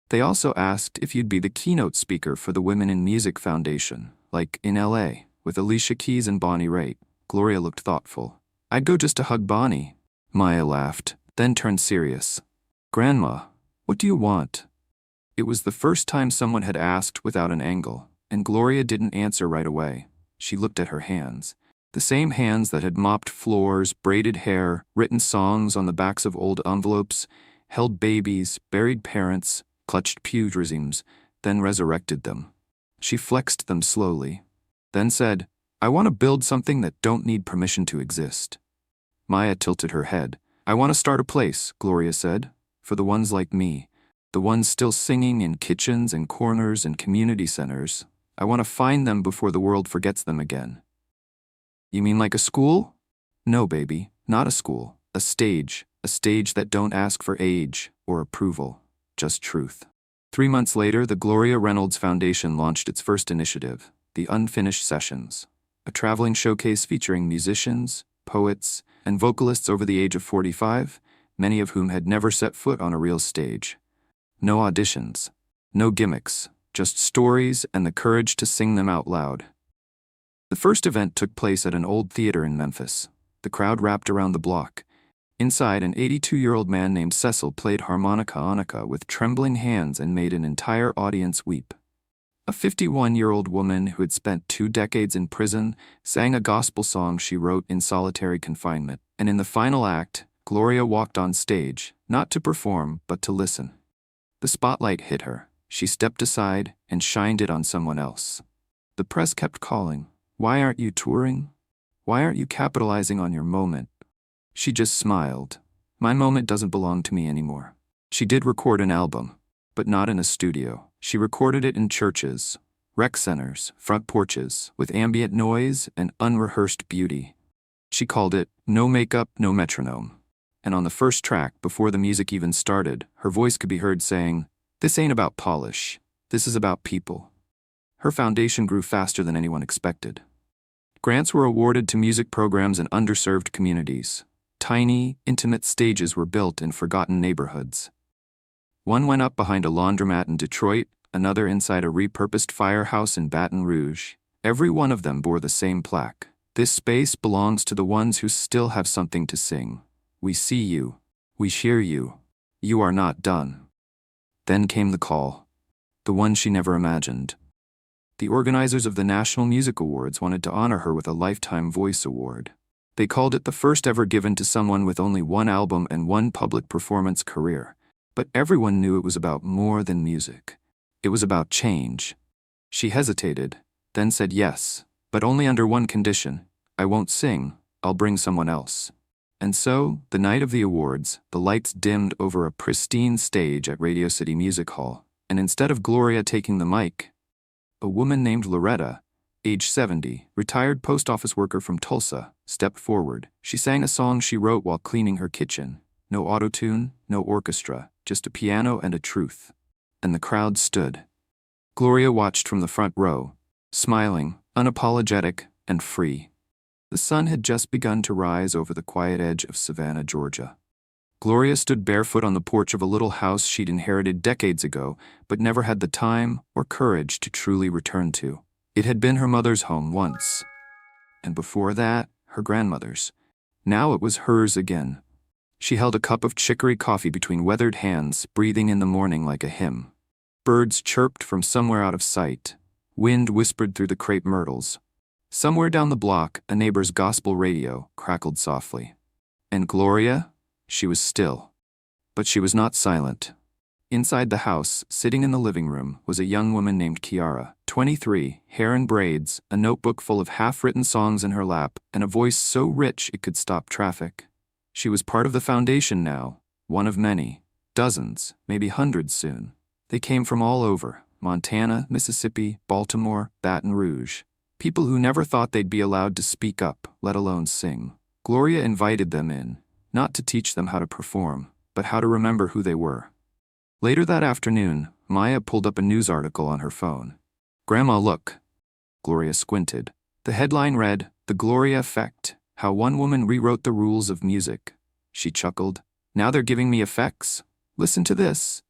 They also asked if you'd be the keynote speaker for the Women in Music Foundation, like in LA, with Alicia Keys and Bonnie Raitt. Gloria looked thoughtful. I'd go just to hug Bonnie. Maya laughed, then turned serious. Grandma, what do you want? It was the first time someone had asked without an angle, and Gloria didn't answer right away. She looked at her hands. The same hands that had mopped floors, braided hair, written songs on the backs of old envelopes, held babies, buried parents, clutched pugilisms, then resurrected them. She flexed them slowly, then said, I want to build something that don't need permission to exist. Maya tilted her head. I want to start a place, Gloria said, for the ones like me, the ones still singing in kitchens and corners and community centers. I want to find them before the world forgets them again. You mean like a school? No, baby, not a school. A stage that don't ask for age or approval, just truth. 3 months later, the Gloria Reynolds Foundation launched its first initiative, the Unfinished Sessions, a traveling showcase featuring musicians, poets, and vocalists over the age of 45, many of whom had never set foot on a real stage. No auditions, no gimmicks, just stories and the courage to sing them out loud. The first event took place at an old theater in Memphis. The crowd wrapped around the block. Inside, an 82-year-old man named Cecil played harmonica with trembling hands and made an entire audience weep. A 51-year-old woman who had spent 2 decades in prison sang a gospel song she wrote in solitary confinement, and in the final act, Gloria walked on stage, not to perform, but to listen. The spotlight hit her. She stepped aside and shined it on someone else. The press kept calling. Why aren't you touring? Why aren't you capitalizing on your moment? She just smiled. My moment doesn't belong to me anymore. She did record an album, but not in a studio. She recorded it in churches, rec centers, front porches, with ambient noise and unrehearsed beauty. She called it No Makeup, No Metronome. And on the first track, before the music even started, her voice could be heard saying, This ain't about polish. This is about people. Her foundation grew faster than anyone expected. Grants were awarded to music programs in underserved communities. Tiny, intimate stages were built in forgotten neighborhoods. One went up behind a laundromat in Detroit, another inside a repurposed firehouse in Baton Rouge. Every one of them bore the same plaque. This space belongs to the ones who still have something to sing. We see you. We hear you. You are not done. Then came the call. The one she never imagined. The organizers of the National Music Awards wanted to honor her with a Lifetime Voice Award. They called it the first ever given to someone with only 1 album and 1 public performance career. But everyone knew it was about more than music. It was about change. She hesitated, then said yes, but only under one condition. I won't sing, I'll bring someone else. And so, the night of the awards, the lights dimmed over a pristine stage at Radio City Music Hall, and instead of Gloria taking the mic, a woman named Loretta, age 70, retired post office worker from Tulsa, stepped forward. She sang a song she wrote while cleaning her kitchen. No autotune, no orchestra, just a piano and a truth. And the crowd stood. Gloria watched from the front row, smiling, unapologetic, and free. The sun had just begun to rise over the quiet edge of Savannah, Georgia. Gloria stood barefoot on the porch of a little house she'd inherited decades ago, but never had the time or courage to truly return to. It had been her mother's home once, and before that, her grandmother's. Now it was hers again. She held a cup of chicory coffee between weathered hands, breathing in the morning like a hymn. Birds chirped from somewhere out of sight. Wind whispered through the crepe myrtles. Somewhere down the block, a neighbor's gospel radio crackled softly. And Gloria? She was still. But she was not silent. Inside the house, sitting in the living room, was a young woman named Kiara, 23, hair in braids, a notebook full of half-written songs in her lap, and a voice so rich it could stop traffic. She was part of the foundation now, one of many, dozens, maybe hundreds soon. They came from all over, Montana, Mississippi, Baltimore, Baton Rouge. People who never thought they'd be allowed to speak up, let alone sing. Gloria invited them in, not to teach them how to perform, but how to remember who they were. Later that afternoon, Maya pulled up a news article on her phone. "Grandma, look." Gloria squinted. The headline read, "The Gloria Effect, How One Woman Rewrote the Rules of Music." She chuckled. "Now they're giving me effects. Listen to this."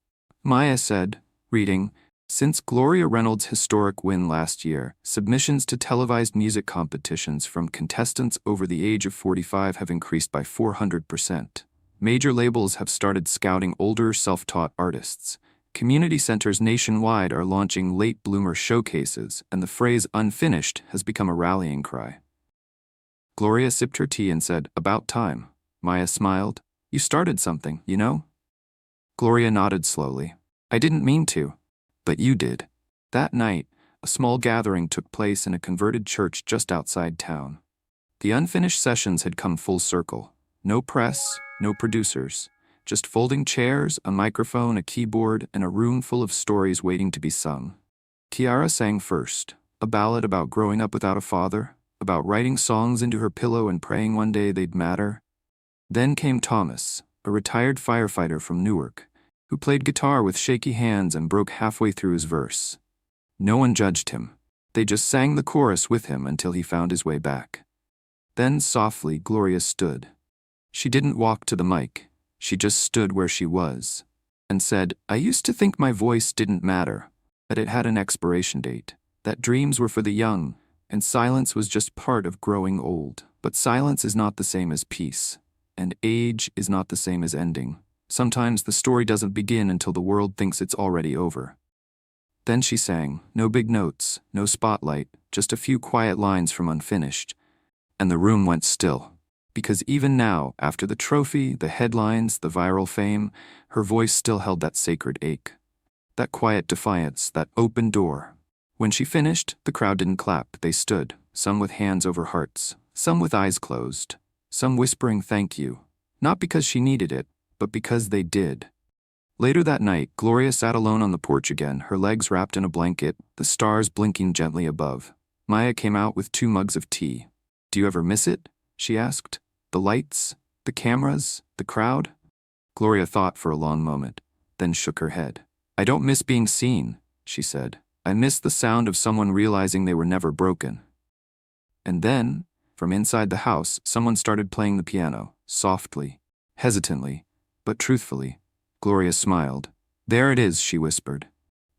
Maya said, reading, "Since Gloria Reynolds' historic win last year, submissions to televised music competitions from contestants over the age of 45 have increased by 400%. Major labels have started scouting older self-taught artists. Community centers nationwide are launching late bloomer showcases, and the phrase unfinished has become a rallying cry." Gloria sipped her tea and said, "About time." Maya smiled. "You started something, you know?" Gloria nodded slowly. "I didn't mean to. But you did." That night, a small gathering took place in a converted church just outside town. The unfinished sessions had come full circle. No press, no producers. Just folding chairs, a microphone, a keyboard, and a room full of stories waiting to be sung. Kiara sang first, a ballad about growing up without a father, about writing songs into her pillow and praying one day they'd matter. Then came Thomas, a retired firefighter from Newark, who played guitar with shaky hands and broke halfway through his verse. No one judged him. They just sang the chorus with him until he found his way back. Then softly, Gloria stood. She didn't walk to the mic. She just stood where she was and said, "I used to think my voice didn't matter, that it had an expiration date, that dreams were for the young, and silence was just part of growing old. But silence is not the same as peace, and age is not the same as ending. Sometimes the story doesn't begin until the world thinks it's already over." Then she sang, no big notes, no spotlight, just a few quiet lines from Unfinished, and the room went still. Because even now, after the trophy, the headlines, the viral fame, her voice still held that sacred ache. That quiet defiance, that open door. When she finished, the crowd didn't clap, they stood, some with hands over hearts, some with eyes closed, some whispering thank you, not because she needed it, but because they did. Later that night, Gloria sat alone on the porch again, her legs wrapped in a blanket, the stars blinking gently above. Maya came out with 2 mugs of tea. "Do you ever miss it?" she asked. "The lights, the cameras, the crowd?" Gloria thought for a long moment, then shook her head. "I don't miss being seen," she said. "I miss the sound of someone realizing they were never broken." And then, from inside the house, someone started playing the piano, softly, hesitantly, but truthfully. Gloria smiled. "There it is," she whispered.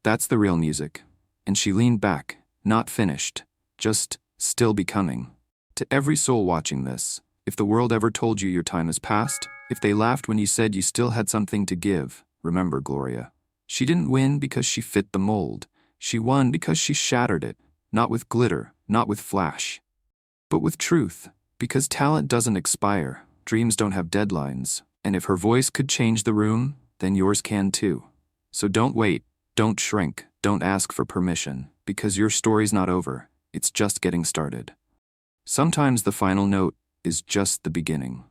"That's the real music." And she leaned back, not finished, just still becoming. To every soul watching this, if the world ever told you your time has passed, if they laughed when you said you still had something to give, remember Gloria. She didn't win because she fit the mold. She won because she shattered it, not with glitter, not with flash, but with truth. Because talent doesn't expire, dreams don't have deadlines, and if her voice could change the room, then yours can too. So don't wait, don't shrink, don't ask for permission, because your story's not over, it's just getting started. Sometimes the final note is just the beginning.